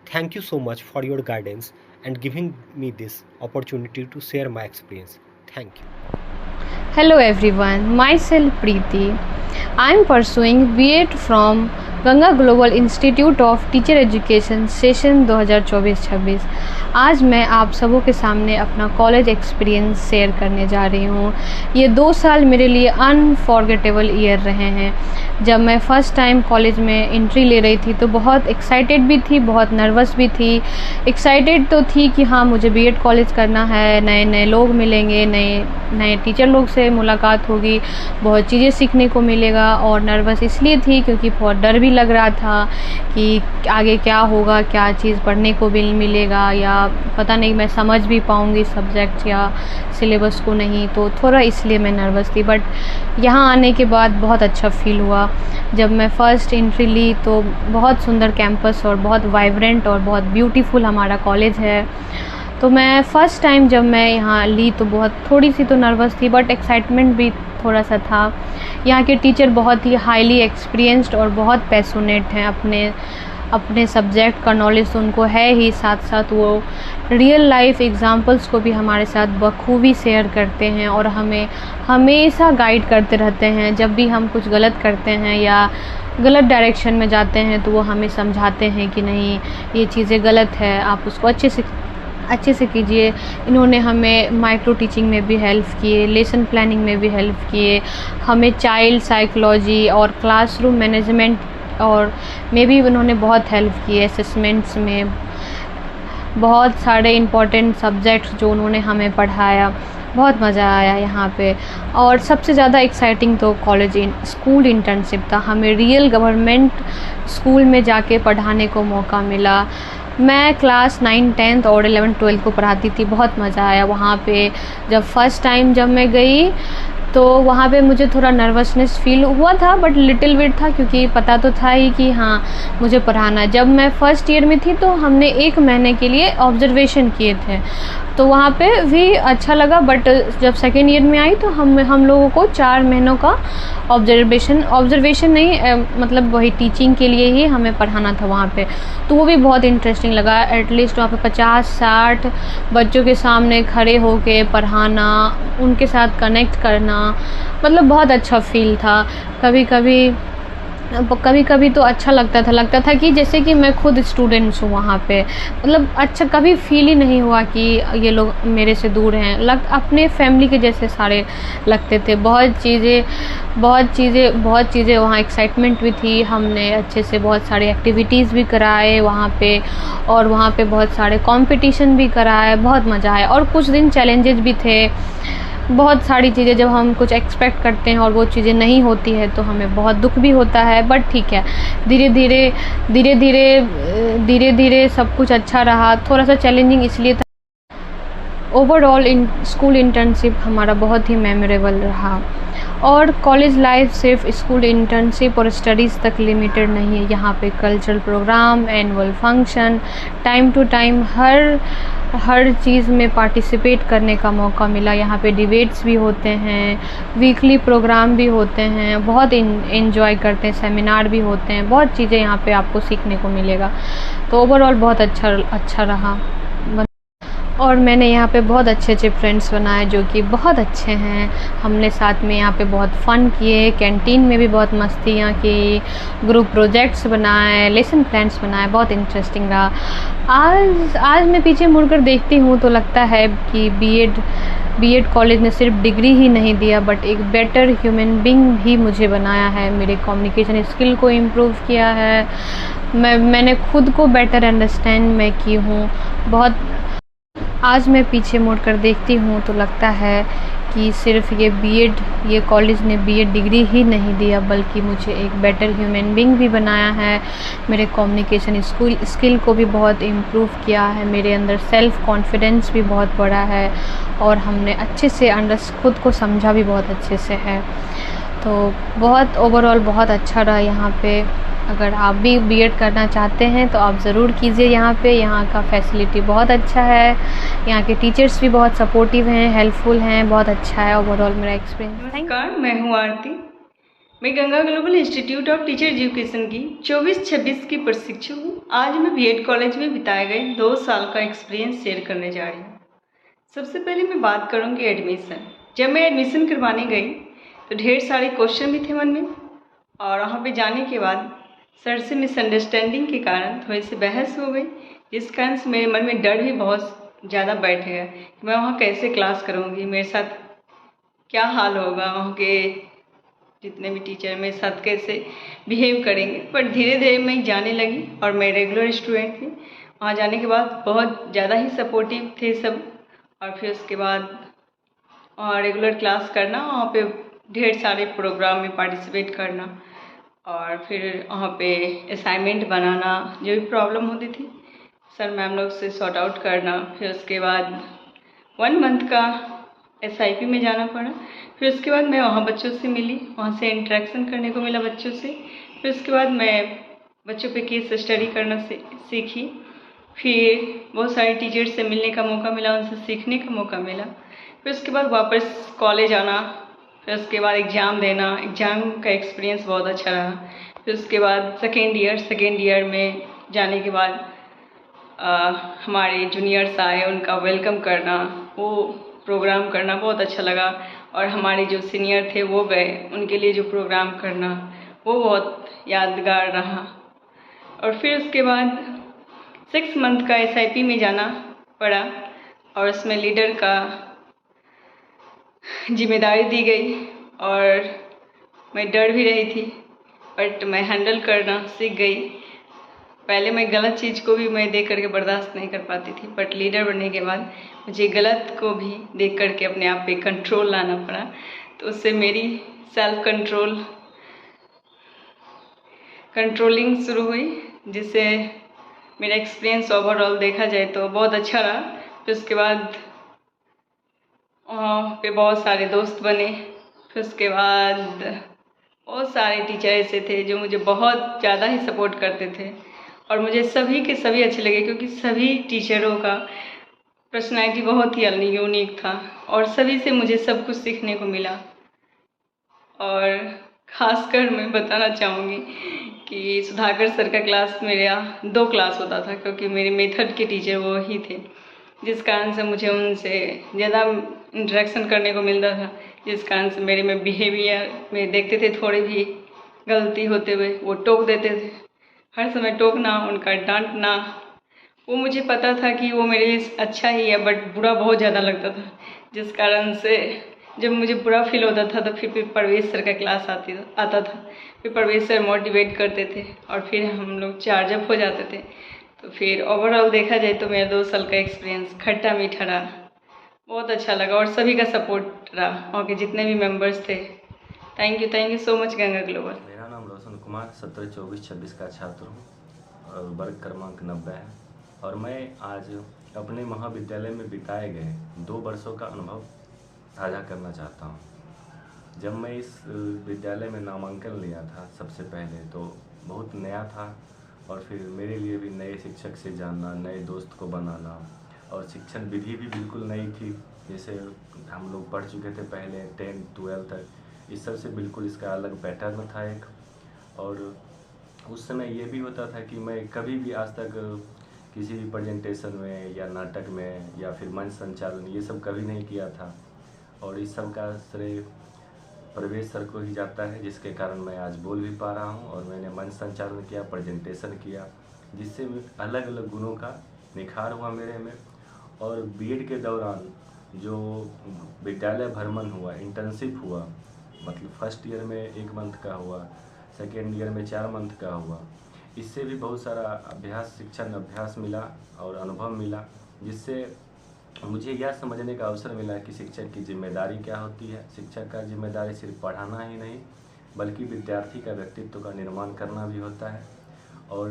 Thank you so much for your guidance and giving me this opportunity to share my experience. Thank you. Hello everyone, myself Preeti. I am pursuing B.Ed from Ganga Global Institute of Teacher education session 2024-26। आज मैं आप सबों के सामने अपना college experience share करने जा रही हूँ। ये 2 साल मेरे लिए अनफॉरगेटेबल ईयर रहे हैं। जब मैं फ़र्स्ट टाइम कॉलेज में एंट्री ले रही थी तो बहुत एक्साइटेड भी थी, बहुत नर्वस भी थी। एक्साइटेड तो थी कि हाँ मुझे B.Ed कॉलेज करना है, नए नए लोग मिलेंगे, नए टीचर लोग लोग से मुलाकात होगी, बहुत चीज़ें सीखने को मिलेगा। और नर्वस इसलिए थी क्योंकि बहुत डर भी लग रहा था कि आगे क्या होगा, क्या चीज़ पढ़ने को भी मिलेगा या पता नहीं मैं समझ भी पाऊँगी सब्जेक्ट या सिलेबस को नहीं, तो थोड़ा इसलिए मैं नर्वस थी। बट यहाँ आने के बाद बहुत अच्छा फ़ील हुआ। जब मैं फ़र्स्ट एंट्री ली तो बहुत सुंदर कैंपस और बहुत वाइब्रेंट और बहुत ब्यूटीफुल हमारा कॉलेज है। तो मैं फ़र्स्ट टाइम जब मैं यहाँ ली तो बहुत थोड़ी सी तो नर्वस थी, बट एक्साइटमेंट भी थोड़ा सा था। यहाँ के टीचर बहुत ही हाईली एक्सपीरियंस्ड और बहुत पैशनेट हैं। अपने सब्जेक्ट का नॉलेज तो उनको है ही, साथ साथ वो रियल लाइफ एग्जांपल्स को भी हमारे साथ बखूबी शेयर करते हैं और हमें हमेशा गाइड करते रहते हैं। जब भी हम कुछ गलत करते हैं या गलत डायरेक्शन में जाते हैं तो वो हमें समझाते हैं कि नहीं, ये चीज़ें गलत है, आप उसको अच्छे से कीजिए। इन्होंने हमें माइक्रो टीचिंग में भी हेल्प किए, लेसन प्लानिंग में भी हेल्प किए, हमें चाइल्ड साइकोलॉजी और क्लासरूम मैनेजमेंट और में भी उन्होंने बहुत हेल्प की है। असेसमेंट्स में बहुत सारे इम्पोर्टेंट सब्जेक्ट्स जो उन्होंने हमें पढ़ाया, बहुत मज़ा आया यहाँ पे। और सबसे ज़्यादा एक्साइटिंग तो स्कूल इंटर्नशिप था। हमें रियल गवर्नमेंट स्कूल में जाके पढ़ाने को मौका मिला। मैं क्लास 9, 10 और 11, 12 को पढ़ाती थी। बहुत मज़ा आया वहाँ पे। जब फर्स्ट टाइम जब मैं गई तो वहाँ पे मुझे थोड़ा नर्वसनेस फील हुआ था, बट लिटिल बिट था क्योंकि पता तो था ही कि हाँ मुझे पढ़ाना है। जब मैं फर्स्ट ईयर में थी तो हमने 1 महीने के लिए ऑब्जर्वेशन किए थे, तो वहाँ पे भी अच्छा लगा। बट जब सेकेंड ईयर में आई तो हम लोगों को 4 महीनों का ऑब्जर्वेशन नहीं, मतलब वही टीचिंग के लिए ही हमें पढ़ाना था वहाँ पे। तो वो भी बहुत इंटरेस्टिंग लगा। एटलीस्ट वहाँ पे 50-60 बच्चों के सामने खड़े होके पढ़ाना, उनके साथ कनेक्ट करना, मतलब बहुत अच्छा फील था। कभी कभी तो अच्छा लगता था कि जैसे कि मैं खुद स्टूडेंट्स हूँ वहाँ पे। मतलब अच्छा कभी फील ही नहीं हुआ कि ये लोग मेरे से दूर हैं, अपने फैमिली के जैसे सारे लगते थे। बहुत चीज़ें वहाँ एक्साइटमेंट भी थी। हमने अच्छे से बहुत सारे एक्टिविटीज़ भी कराए वहाँ पे, और वहाँ पे बहुत सारे कंपटीशन भी कराए। बहुत मज़ा आया। और कुछ दिन चैलेंजेस भी थे। बहुत सारी चीज़ें जब हम कुछ एक्सपेक्ट करते हैं और वो चीज़ें नहीं होती है तो हमें बहुत दुख भी होता है, बट ठीक है, धीरे धीरे सब कुछ अच्छा रहा। थोड़ा सा चैलेंजिंग इसलिए था। ओवरऑल स्कूल इंटर्नशिप हमारा बहुत ही मेमोरेबल रहा। और कॉलेज लाइफ सिर्फ स्कूल इंटर्नशिप और स्टडीज़ तक लिमिटेड नहीं है। यहाँ पे cultural programme, annual function, time to time हर चीज़ में पार्टिसिपेट करने का मौका मिला। यहाँ पे डिबेट्स भी होते हैं, वीकली प्रोग्राम भी होते हैं, बहुत एंजॉय करते हैं, सेमिनार भी होते हैं, बहुत चीज़ें यहाँ पे आपको सीखने को मिलेगा। तो ओवरऑल बहुत अच्छा रहा। और मैंने यहाँ पे बहुत अच्छे फ्रेंड्स बनाए जो कि बहुत अच्छे हैं। हमने साथ में यहाँ पे बहुत फ़न किए, कैंटीन में भी बहुत मस्तियाँ की, ग्रुप प्रोजेक्ट्स बनाए, लेसन प्लान्स बनाए, बहुत इंटरेस्टिंग रहा। आज मैं पीछे मुड़कर देखती हूँ तो लगता है कि बीएड कॉलेज ने सिर्फ डिग्री ही नहीं दिया, बट एक बेटर ह्यूमन बीइंग भी मुझे बनाया है। मेरे कम्युनिकेशन स्किल को इम्प्रूव किया है। मैंने खुद को बेटर अंडरस्टैंड मैं की हूँ बहुत। आज मैं पीछे मुड़कर देखती हूँ तो लगता है कि सिर्फ ये कॉलेज ने बीएड डिग्री ही नहीं दिया, बल्कि मुझे एक बेटर ह्यूमन बीइंग भी बनाया है। मेरे कम्युनिकेशन स्किल को भी बहुत इम्प्रूव किया है। मेरे अंदर सेल्फ़ कॉन्फिडेंस भी बहुत बढ़ा है, और हमने अच्छे से खुद को समझा भी बहुत अच्छे से है। तो बहुत ओवरऑल बहुत अच्छा रहा यहाँ पे। अगर आप भी बीएड करना चाहते हैं तो आप ज़रूर कीजिए। यहाँ पे यहाँ का फैसिलिटी बहुत अच्छा है। यहाँ के टीचर्स भी बहुत सपोर्टिव हैं, हेल्पफुल हैं, बहुत अच्छा है ओवरऑल मेरा एक्सपीरियंस। नमस्कार, मैं हूँ आरती। मैं Ganga Global Institute of Teacher education की 24-26 की प्रशिक्षु हूँ। आज मैं बीएड कॉलेज में बिताए गए 2 साल का एक्सपीरियंस शेयर करने जा रही हूँ। सबसे पहले मैं बात करूँगी एडमिशन। जब मैं एडमिशन करवाने गई तो ढेर सारे क्वेश्चन भी थे मन में, और वहाँ पे जाने के बाद सर से मिसअंडरस्टैंडिंग के कारण थोड़ी सी बहस हो गई, जिस कारण से मेरे मन में डर भी बहुत ज़्यादा बैठ गया कि मैं वहाँ कैसे क्लास करूँगी, मेरे साथ क्या हाल होगा, वहाँ के जितने भी टीचर मेरे साथ कैसे बिहेव करेंगे। पर धीरे धीरे मैं जाने लगी और मैं रेगुलर स्टूडेंट थी। वहाँ जाने के बाद बहुत ज़्यादा ही सपोर्टिव थे सब। और फिर उसके बाद और रेगुलर क्लास करना, वहाँ पे ढेर सारे प्रोग्राम में पार्टिसिपेट करना और फिर वहाँ पे असाइनमेंट बनाना, जो भी प्रॉब्लम होती थी सर मैम लोग से सॉर्ट आउट करना। फिर उसके बाद 1 मंथ का SIP में जाना पड़ा। फिर उसके बाद मैं वहाँ बच्चों से मिली, वहाँ से इंटरेक्शन करने को मिला बच्चों से। फिर उसके बाद मैं बच्चों पे केस स्टडी करना सीखी। फिर बहुत सारे टीचर से मिलने का मौका मिला, उनसे सीखने का मौका मिला। फिर उसके बाद वापस कॉलेज आना, फिर उसके बाद एग्ज़ाम देना। एग्ज़ाम का एक्सपीरियंस बहुत अच्छा रहा। फिर उसके बाद सेकेंड ईयर में जाने के बाद हमारे जूनियर्स आए, उनका वेलकम करना, वो प्रोग्राम करना बहुत अच्छा लगा। और हमारे जो सीनियर थे वो गए, उनके लिए जो प्रोग्राम करना वो बहुत यादगार रहा। और फिर उसके बाद 6 मंथ का SIP में जाना पड़ा और उसमें लीडर का जिम्मेदारी दी गई और मैं डर भी रही थी, बट मैं हैंडल करना सीख गई। पहले मैं गलत चीज़ को भी मैं देख करके बर्दाश्त नहीं कर पाती थी, बट लीडर बनने के बाद मुझे गलत को भी देख करके अपने आप पे कंट्रोल लाना पड़ा। तो उससे मेरी सेल्फ कंट्रोलिंग शुरू हुई, जिससे मेरा एक्सपीरियंस ओवरऑल देखा जाए तो बहुत अच्छा रहा। फिर उसके बाद वहाँ पे बहुत सारे दोस्त बने। फिर उसके बाद बहुत सारे टीचर ऐसे थे जो मुझे बहुत ज़्यादा ही सपोर्ट करते थे और मुझे सभी के सभी अच्छे लगे, क्योंकि सभी टीचरों का पर्सनैलिटी बहुत ही यूनिक था और सभी से मुझे सब कुछ सीखने को मिला। और ख़ासकर मैं बताना चाहूँगी कि सुधाकर सर का क्लास मेरा 2 क्लास होता था, क्योंकि मेरे मेथड के टीचर वो ही थे, जिस कारण से मुझे उनसे ज़्यादा इंटरेक्शन करने को मिलता था। जिस कारण से मेरे में बिहेवियर में देखते थे थोड़ी भी गलती होते हुए वो टोक देते थे। हर समय टोकना, उनका डांटना, वो मुझे पता था कि वो मेरे लिए अच्छा ही है, बट बुरा बहुत ज़्यादा लगता था। जिस कारण से जब मुझे बुरा फील होता था तो फिर परवेश सर का क्लास आता था। फिर परवेश सर मोटिवेट करते थे और फिर हम लोग चार्जअप हो जाते थे। तो फिर ओवरऑल देखा जाए तो मेरा 2 साल का एक्सपीरियंस खट्टा मीठा रहा, बहुत अच्छा लगा और सभी का सपोर्ट रहा, वहाँ के जितने भी मेंबर्स थे। Thank you so much Ganga global. मेरा नाम रोशन कुमार 17, 24, 26 का छात्र हूँ और वर्ग क्रमांक 90 है। और मैं आज अपने महाविद्यालय में बिताए गए 2 वर्षों का अनुभव साझा करना चाहता हूँ। जब मैं इस विद्यालय में नामांकन लिया था सबसे पहले तो बहुत नया था और फिर मेरे लिए भी नए शिक्षक से जानना, नए दोस्त को बनाना और शिक्षण विधि भी बिल्कुल नई थी। जैसे हम लोग पढ़ चुके थे पहले 10, 12 तक, इस सब से बिल्कुल इसका अलग पैटर्न था एक। और उस समय ये भी होता था कि मैं कभी भी आज तक किसी भी प्रेजेंटेशन में या नाटक में या फिर मंच संचालन ये सब कभी नहीं किया था और इस सब का श्रेय प्रवेश सर को ही जाता है, जिसके कारण मैं आज बोल भी पा रहा हूँ और मैंने मंच संचालन किया, प्रेजेंटेशन किया, जिससे अलग अलग गुणों का निखार हुआ मेरे में। और बीएड के दौरान जो विद्यालय भ्रमण हुआ, इंटर्नशिप हुआ, मतलब फर्स्ट ईयर में 1 मंथ का हुआ, सेकेंड ईयर में 4 मंथ का हुआ, इससे भी बहुत सारा शिक्षण अभ्यास मिला और अनुभव मिला, जिससे मुझे यह समझने का अवसर मिला कि शिक्षक की जिम्मेदारी क्या होती है। शिक्षक का जिम्मेदारी सिर्फ पढ़ाना ही नहीं बल्कि विद्यार्थी का व्यक्तित्व का निर्माण करना भी होता है। और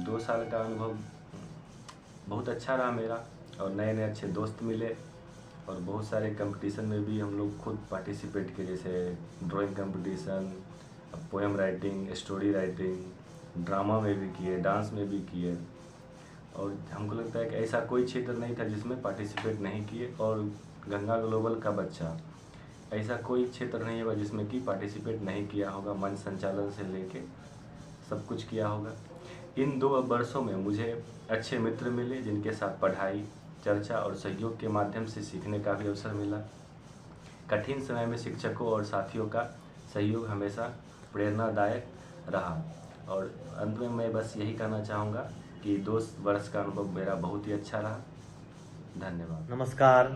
2 साल का अनुभव बहुत अच्छा रहा मेरा और नए नए अच्छे दोस्त मिले और बहुत सारे कंपटीशन में भी हम लोग खुद पार्टिसिपेट किए, जैसे drawing competition, poem writing, story writing, drama में भी किए, डांस में भी किए। और हमको लगता है कि ऐसा कोई क्षेत्र नहीं था जिसमें पार्टिसिपेट नहीं किए। और गंगा ग्लोबल का बच्चा ऐसा कोई क्षेत्र नहीं होगा जिसमें कि पार्टिसिपेट नहीं किया होगा। मंच संचालन से लेके सब कुछ किया होगा। इन 2 वर्षों में मुझे अच्छे मित्र मिले जिनके साथ पढ़ाई, चर्चा और सहयोग के माध्यम से सीखने का भी अवसर मिला। कठिन समय में शिक्षकों और साथियों का सहयोग हमेशा प्रेरणादायक रहा। और अंत में मैं बस यही कहना चाहूँगा कि 2 वर्ष का अनुभव मेरा बहुत ही अच्छा रहा। धन्यवाद। नमस्कार,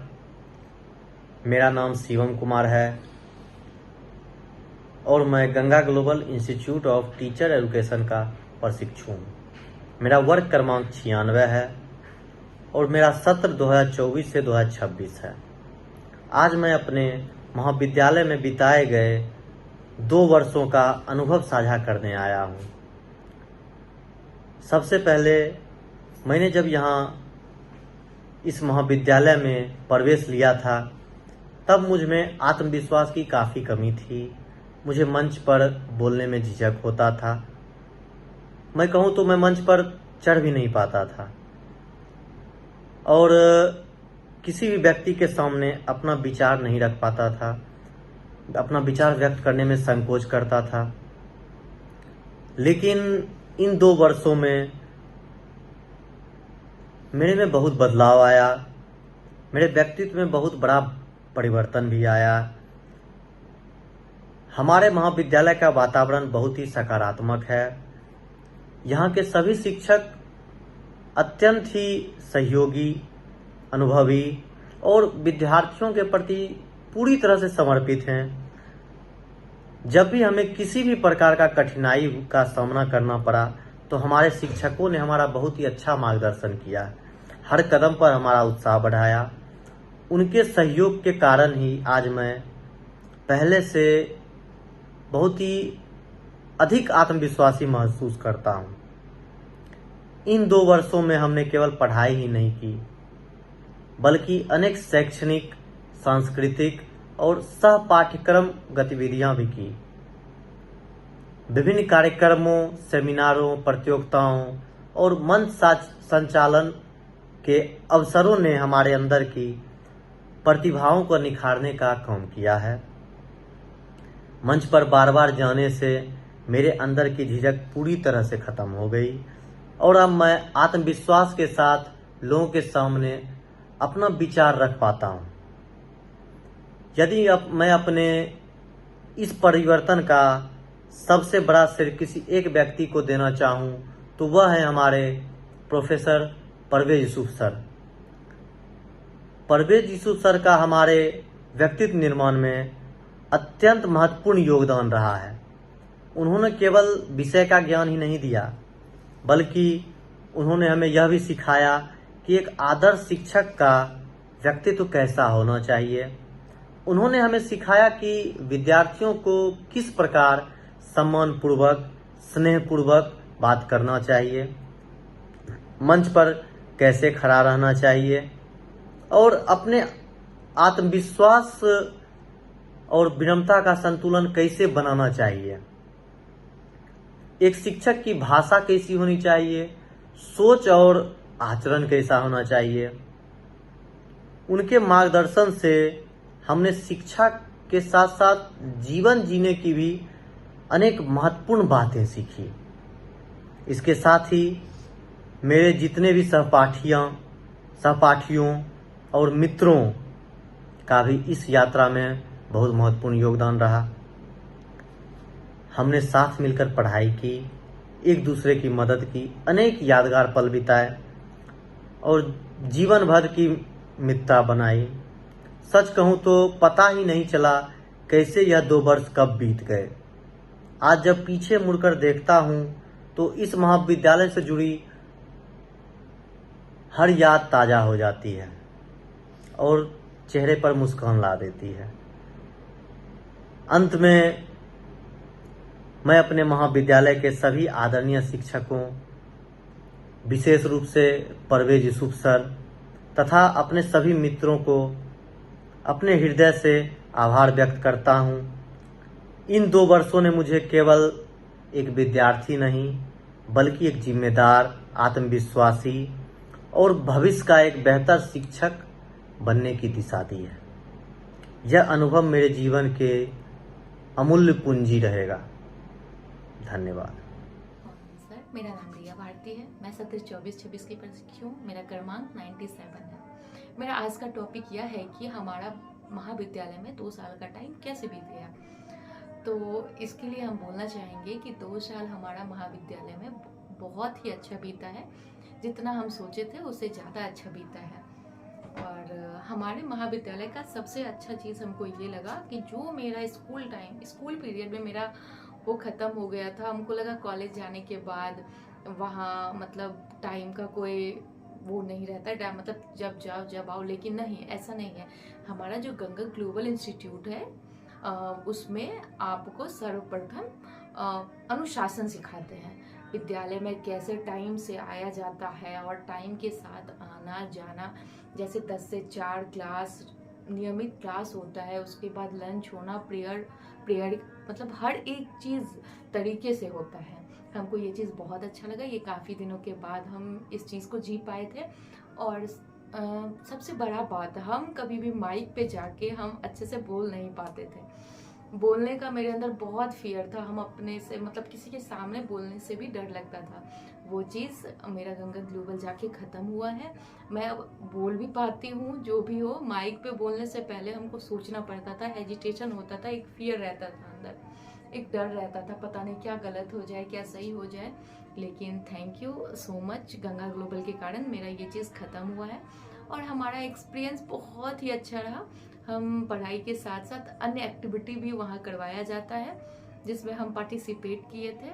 मेरा नाम शिवम कुमार है और मैं Ganga Global Institute of Teacher education का प्रशिक्षु हूँ। मेरा वर्ग क्रमांक 96 है और मेरा सत्र 2024 से 2026 है। आज मैं अपने महाविद्यालय में बिताए गए 2 वर्षों का अनुभव साझा करने आया हूँ। सबसे पहले मैंने जब यहाँ इस महाविद्यालय में प्रवेश लिया था तब मुझ में आत्मविश्वास की काफ़ी कमी थी। मुझे मंच पर बोलने में झिझक होता था। मैं कहूँ तो मैं मंच पर चढ़ भी नहीं पाता था और किसी भी व्यक्ति के सामने अपना विचार नहीं रख पाता था, अपना विचार व्यक्त करने में संकोच करता था। लेकिन इन 2 वर्षों में मेरे में बहुत बदलाव आया, मेरे व्यक्तित्व में बहुत बड़ा परिवर्तन भी आया। हमारे महाविद्यालय का वातावरण बहुत ही सकारात्मक है। यहाँ के सभी शिक्षक अत्यंत ही सहयोगी, अनुभवी और विद्यार्थियों के प्रति पूरी तरह से समर्पित हैं। जब भी हमें किसी भी प्रकार का कठिनाई का सामना करना पड़ा तो हमारे शिक्षकों ने हमारा बहुत ही अच्छा मार्गदर्शन किया, हर कदम पर हमारा उत्साह बढ़ाया। उनके सहयोग के कारण ही आज मैं पहले से बहुत ही अधिक आत्मविश्वासी महसूस करता हूँ। इन 2 वर्षों में हमने केवल पढ़ाई ही नहीं की बल्कि अनेक शैक्षणिक, सांस्कृतिक और सह पाठ्यक्रम गतिविधियां भी की। विभिन्न कार्यक्रमों, सेमिनारों, प्रतियोगिताओं और मंच संचालन के अवसरों ने हमारे अंदर की प्रतिभाओं को निखारने का काम किया है। मंच पर बार बार जाने से मेरे अंदर की झिझक पूरी तरह से खत्म हो गई और अब मैं आत्मविश्वास के साथ लोगों के सामने अपना विचार रख पाता हूँ। यदि मैं अपने इस परिवर्तन का सबसे बड़ा श्रेय किसी एक व्यक्ति को देना चाहूँ तो वह है हमारे professor Parvez Yusuf sir. Parvez Yusuf sir का हमारे व्यक्तित्व निर्माण में अत्यंत महत्वपूर्ण योगदान रहा है। उन्होंने केवल विषय का ज्ञान ही नहीं दिया बल्कि उन्होंने हमें यह भी सिखाया कि एक आदर्श शिक्षक का व्यक्तित्व कैसा होना चाहिए। उन्होंने हमें सिखाया कि विद्यार्थियों को किस प्रकार सम्मानपूर्वक, स्नेहपूर्वक बात करना चाहिए, मंच पर कैसे खड़ा रहना चाहिए और अपने आत्मविश्वास और विनम्रता का संतुलन कैसे बनाना चाहिए। एक शिक्षक की भाषा कैसी होनी चाहिए, सोच और आचरण कैसा होना चाहिए। उनके मार्गदर्शन से हमने शिक्षा के साथ साथ जीवन जीने की भी अनेक महत्वपूर्ण बातें सीखी। इसके साथ ही मेरे जितने भी सहपाठियों और मित्रों का भी इस यात्रा में बहुत महत्वपूर्ण योगदान रहा। हमने साथ मिलकर पढ़ाई की, एक दूसरे की मदद की, अनेक यादगार पल बिताए और जीवन भर की मित्रता बनाई। सच कहूँ तो पता ही नहीं चला कैसे यह 2 वर्ष कब बीत गए। आज जब पीछे मुड़कर देखता हूँ तो इस महाविद्यालय से जुड़ी हर याद ताजा हो जाती है और चेहरे पर मुस्कान ला देती है। अंत में मैं अपने महाविद्यालय के सभी आदरणीय शिक्षकों, विशेष रूप से परवेज यूसुफ सर तथा अपने सभी मित्रों को अपने हृदय से आभार व्यक्त करता हूँ। इन 2 वर्षों ने मुझे केवल एक विद्यार्थी नहीं बल्कि एक जिम्मेदार, आत्मविश्वासी और भविष्य का एक बेहतर शिक्षक बनने की दिशा दी है। यह अनुभव मेरे जीवन के अमूल्य पूंजी रहेगा। धन्यवाद। सर, मेरा नाम रिया भारती है। मैं सत्र 24-26 की प्रशिक्षु हूँ। मेरा क्रमांक 97 है। मेरा आज का टॉपिक यह है कि हमारा महाविद्यालय में 2 साल का टाइम कैसे बीत गया। तो इसके लिए हम बोलना चाहेंगे कि 2 साल हमारा महाविद्यालय में बहुत ही अच्छा बीता है। जितना हम सोचे थे उससे ज़्यादा अच्छा बीता है। और हमारे महाविद्यालय का सबसे अच्छा चीज़ हमको ये लगा कि जो मेरा स्कूल पीरियड में मेरा वो ख़त्म हो गया था। हमको लगा कॉलेज जाने के बाद वहाँ मतलब टाइम का कोई वो नहीं रहता मतलब जब जाओ जब आओ, लेकिन नहीं, ऐसा नहीं है। हमारा जो गंगा ग्लोबल इंस्टीट्यूट है उसमें आपको सर्वप्रथम अनुशासन सिखाते हैं। विद्यालय में कैसे टाइम से आया जाता है और टाइम के साथ आना जाना, जैसे 10 से 4 क्लास नियमित क्लास होता है, उसके बाद लंच होना, प्रेयर मतलब हर एक चीज़ तरीके से होता है। हमको ये चीज़ बहुत अच्छा लगा। ये काफ़ी दिनों के बाद हम इस चीज़ को जी पाए थे। और सबसे बड़ा बात, हम कभी भी माइक पे जाके हम अच्छे से बोल नहीं पाते थे। बोलने का मेरे अंदर बहुत फियर था। हम अपने से मतलब किसी के सामने बोलने से भी डर लगता था। वो चीज़ मेरा गंगा ग्लोबल जाके ख़त्म हुआ है। मैं अब बोल भी पाती हूँ, जो भी हो। माइक पे बोलने से पहले हमको सोचना पड़ता था, हेजिटेशन होता था, एक फियर रहता था अंदर, एक डर रहता था, पता नहीं क्या गलत हो जाए, क्या सही हो जाए। लेकिन thank you so much, Ganga global के कारण मेरा ये चीज़ ख़त्म हुआ है और हमारा एक्सपीरियंस बहुत ही अच्छा रहा। हम पढ़ाई के साथ साथ अन्य एक्टिविटी भी वहाँ करवाया जाता है, जिसमें हम पार्टिसिपेट किए थे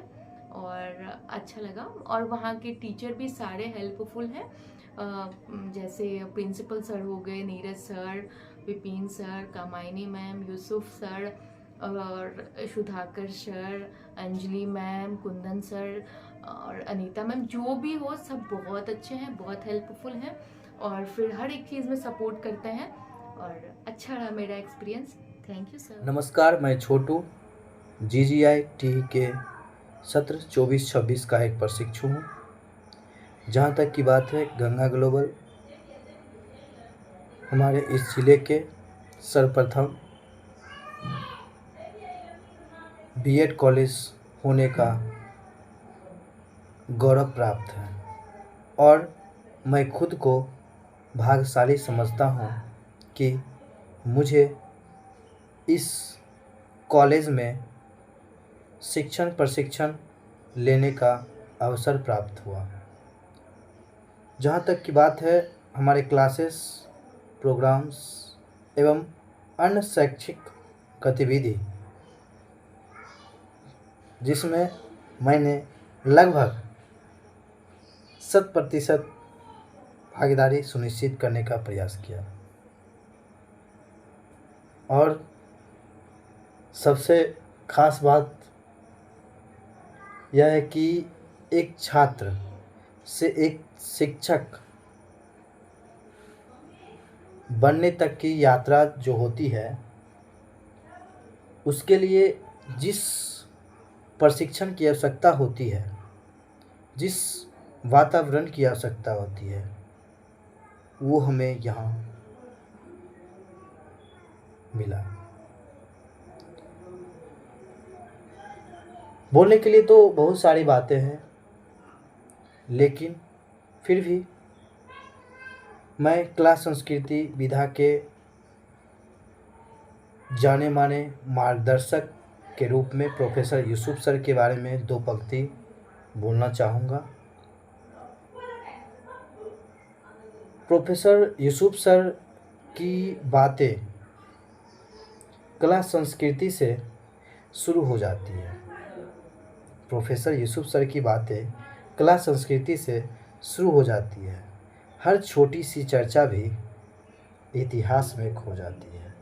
और अच्छा लगा। और वहाँ के टीचर भी सारे हेल्पफुल हैं, जैसे प्रिंसिपल सर हो गए, Neeraj sir, Vipin sir, Kamayani ma'am, Yusuf sir और Sudhakar sir, Anjali ma'am, Kundan sir और अनीता मैम, जो भी हो सब बहुत अच्छे हैं, बहुत हेल्पफुल हैं और फिर हर एक चीज़ में सपोर्ट करते हैं और अच्छा रहा मेरा एक्सपीरियंस। Thank you sir. नमस्कार, मैं छोटू GGIT के सत्र 24-26 का एक प्रशिक्षु हूँ। जहाँ तक की बात है, गंगा ग्लोबल हमारे इस जिले के सर्वप्रथम B.Ed कॉलेज होने का गौरव प्राप्त है और मैं खुद को भाग्यशाली समझता हूँ कि मुझे इस कॉलेज में प्रशिक्षण लेने का अवसर प्राप्त हुआ। जहाँ तक की बात है, हमारे क्लासेस, प्रोग्राम्स एवं अन्य शैक्षिक गतिविधि जिसमें मैंने लगभग 100% भागीदारी सुनिश्चित करने का प्रयास किया। और सबसे खास बात यह है कि एक छात्र से एक शिक्षक बनने तक की यात्रा जो होती है, उसके लिए जिस प्रशिक्षण की आवश्यकता होती है, जिस वातावरण की आवश्यकता होती है, वो हमें यहाँ मिला। बोलने के लिए तो बहुत सारी बातें हैं, लेकिन फिर भी मैं कला संस्कृति विधा के जाने माने मार्गदर्शक के रूप में प्रोफेसर यूसुफ सर के बारे में 2 पंक्ति बोलना चाहूँगा। प्रोफेसर यूसुफ सर की बातें कला संस्कृति से शुरू हो जाती है। प्रोफेसर यूसुफ सर की बातें कला संस्कृति से शुरू हो जाती है। हर छोटी सी चर्चा भी इतिहास में खो जाती है।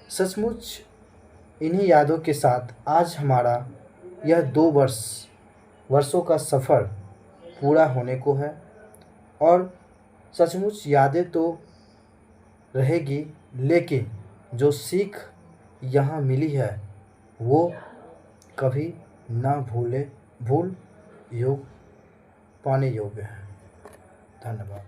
सचमुच इन्हीं यादों के साथ आज हमारा यह 2 वर्षों का सफ़र पूरा होने को है और सचमुच यादें तो रहेगी, लेकिन जो सीख यहाँ मिली है वो कभी ना भूल पाने योग्य है। धन्यवाद।